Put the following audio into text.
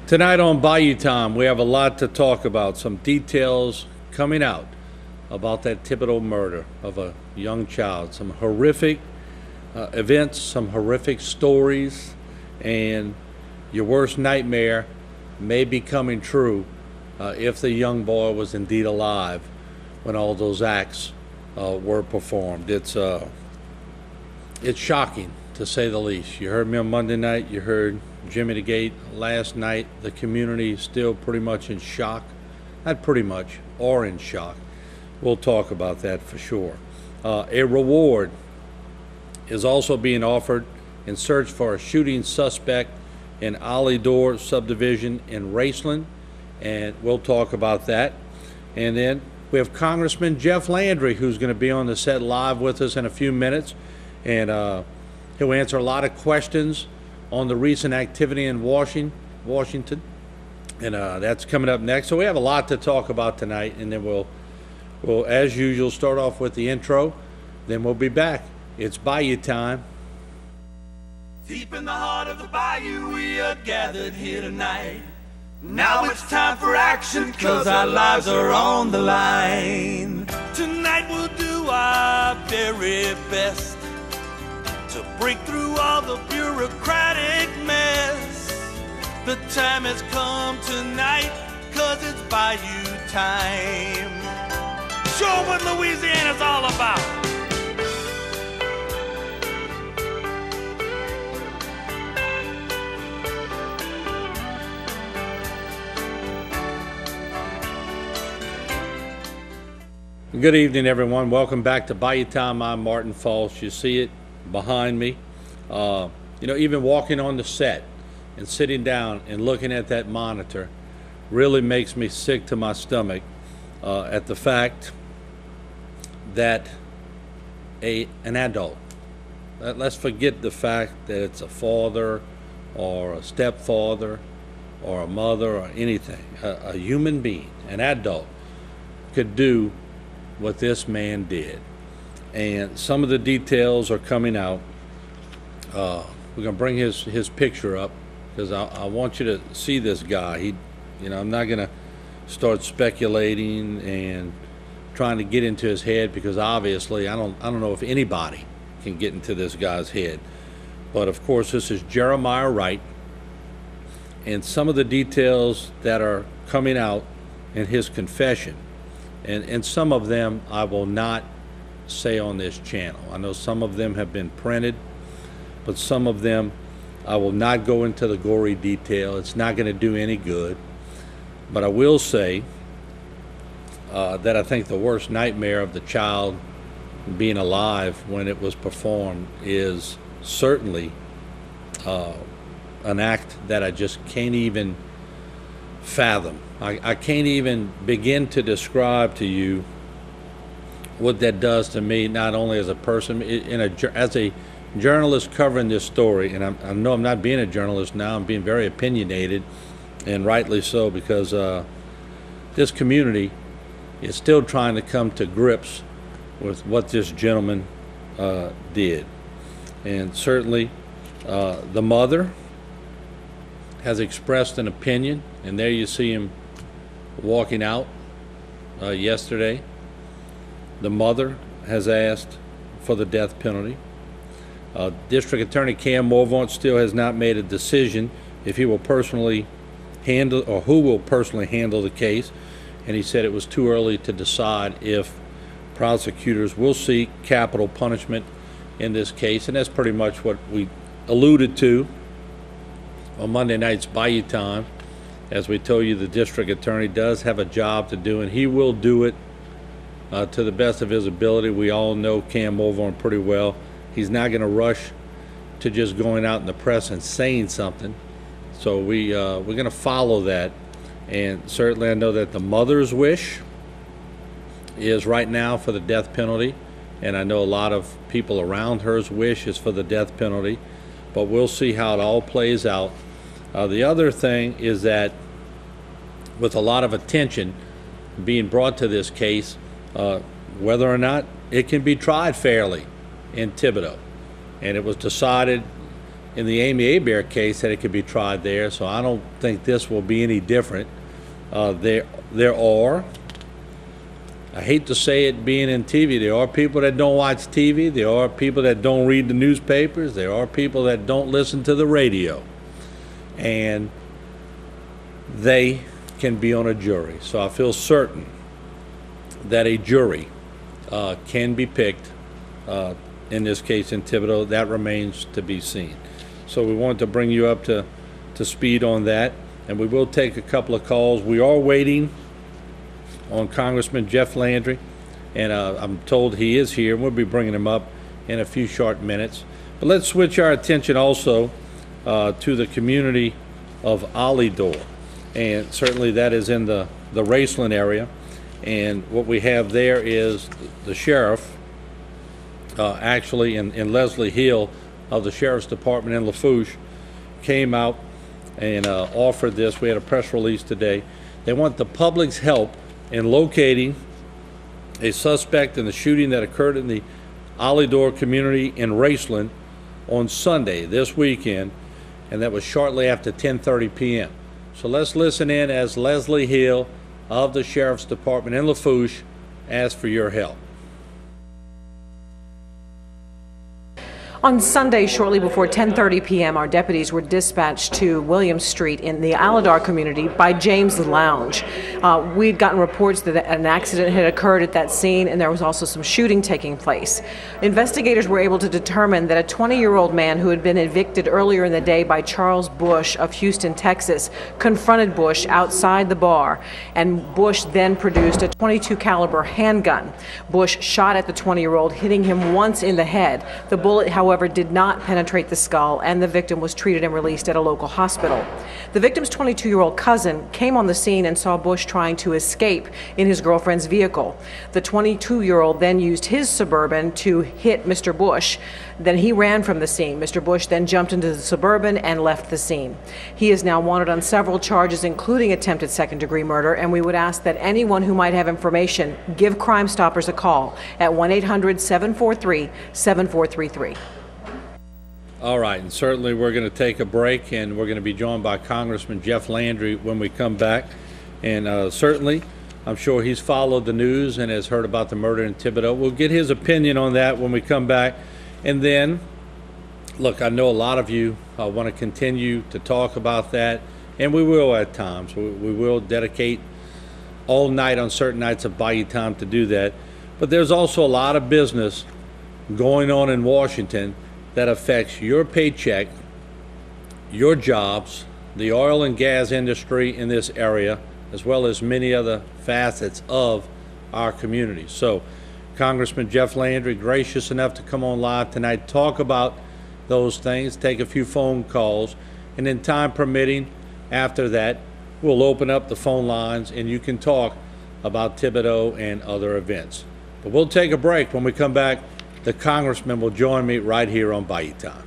Tonight on Bayou Time, we have a lot to talk about. Some details coming out about that Thibodeau murder of a young child. Some horrific events, some horrific stories, and your worst nightmare may be coming true if the young boy was indeed alive when all those acts were performed. It's shocking, to say the least. You heard me on Monday night. You heard Jimmy the Gate last night. The community is still pretty much in shock. Not pretty much, or in shock. We'll talk about that for sure. A reward is also being offered in search for a shooting suspect in Ollie Door subdivision in Raceland, and we'll talk about that. And then we have Congressman Jeff Landry, who's going to be on the set live with us in a few minutes, and he'll answer a lot of questions on the recent activity in Washington, and that's coming up next. So we have a lot to talk about tonight, and then we'll, as usual, start off with the intro, then we'll be back. It's Bayou Time. Deep in the heart of the bayou, we are gathered here tonight. Now it's time for action, 'cause our lives are on the line. Tonight we'll do our very best to break through all the bureaucratic mess. The time has come tonight, 'cause it's Bayou time. Show 'em what Louisiana's all about. Good evening, everyone. Welcome back to Bayou Time. I'm Martin Folse. You see it behind me. Even walking on the set and sitting down and looking at that monitor really makes me sick to my stomach at the fact that an adult, let's forget the fact that it's a father or a stepfather or a mother or anything, a human being, an adult, could do what this man did. And some of the details are coming out. We're going to bring his picture up because I want you to see this guy. I'm not going to start speculating and trying to get into his head, because obviously I don't know if anybody can get into this guy's head. But of course, this is Jeremiah Wright, and some of the details that are coming out in his confession. And some of them I will not say on this channel. I know some of them have been printed, but some of them I will not go into the gory detail. It's not going to do any good. But I will say that I think the worst nightmare of the child being alive when it was performed is certainly an act that I just can't even fathom. I can't even begin to describe to you what that does to me, not only as a person, as a journalist covering this story. And I know I'm not being a journalist now. I'm being very opinionated, and rightly so, because this community is still trying to come to grips with what this gentleman did. And certainly the mother has expressed an opinion, and there you see him walking out yesterday. The mother has asked for the death penalty. District Attorney Cam Morvant still has not made a decision if he will personally handle, or who will personally handle the case, and he said it was too early to decide if prosecutors will seek capital punishment in this case. And that's pretty much what we alluded to on Monday night's Bayou Time. As we told you, the district attorney does have a job to do, and he will do it to the best of his ability. We all know Cam Morvant pretty well. He's not going to rush to just going out in the press and saying something. So we're going to follow that. And certainly I know that the mother's wish is right now for the death penalty, and I know a lot of people around her's wish is for the death penalty, but we'll see how it all plays out. The other thing is that with a lot of attention being brought to this case, whether or not it can be tried fairly in Thibodeau. And it was decided in the Amy Hebert case that it could be tried there, so I don't think this will be any different. There are, I hate to say it being in TV, there are people that don't watch TV, there are people that don't read the newspapers, there are people that don't listen to the radio, and they can be on a jury. So I feel certain that a jury can be picked, in this case in Thibodaux. That remains to be seen. So we wanted to bring you up to speed on that, and we will take a couple of calls. We are waiting on Congressman Jeff Landry, and I'm told he is here. We'll be bringing him up in a few short minutes. But let's switch our attention also to the community of Olidor, and certainly that is in the Raceland area. And what we have there is the sheriff, actually in Leslie Hill of the Sheriff's Department in Lafourche, came out and offered this. We had a press release today. They want the public's help in locating a suspect in the shooting that occurred in the Olidor community in Raceland on Sunday, this weekend, and that was shortly after 10:30 p.m. So let's listen in as Leslie Hill of the Sheriff's Department in Lafourche asks for your help. On Sunday, shortly before 10:30 p.m., our deputies were dispatched to William Street in the Olidor community by James Lounge. We'd gotten reports that an accident had occurred at that scene, and there was also some shooting taking place. Investigators were able to determine that a 20-year-old man who had been evicted earlier in the day by Charles Bush of Houston, Texas, confronted Bush outside the bar, and Bush then produced a .22 caliber handgun. Bush shot at the 20-year-old, hitting him once in the head. The bullet, however, did not penetrate the skull, and the victim was treated and released at a local hospital. The victim's 22-year-old cousin came on the scene and saw Bush trying to escape in his girlfriend's vehicle. The 22-year-old then used his Suburban to hit Mr. Bush. Then he ran from the scene. Mr. Bush then jumped into the Suburban and left the scene. He is now wanted on several charges, including attempted second-degree murder, and we would ask that anyone who might have information give Crime Stoppers a call at 1-800-743-7433. All right, and certainly we're going to take a break, and we're going to be joined by Congressman Jeff Landry when we come back. And certainly, I'm sure he's followed the news and has heard about the murder in Thibodaux. We'll get his opinion on that when we come back. And then, look, I know a lot of you want to continue to talk about that, and we will at times. We will dedicate all night on certain nights of Bayou time to do that. But there's also a lot of business going on in Washington that affects your paycheck, your jobs, the oil and gas industry in this area, as well as many other facets of our community. So Congressman Jeff Landry, gracious enough to come on live tonight, talk about those things, take a few phone calls, and then time permitting, after that, we'll open up the phone lines and you can talk about Thibodaux and other events. But we'll take a break. When we come back, the Congressman will join me right here on Bayou Time.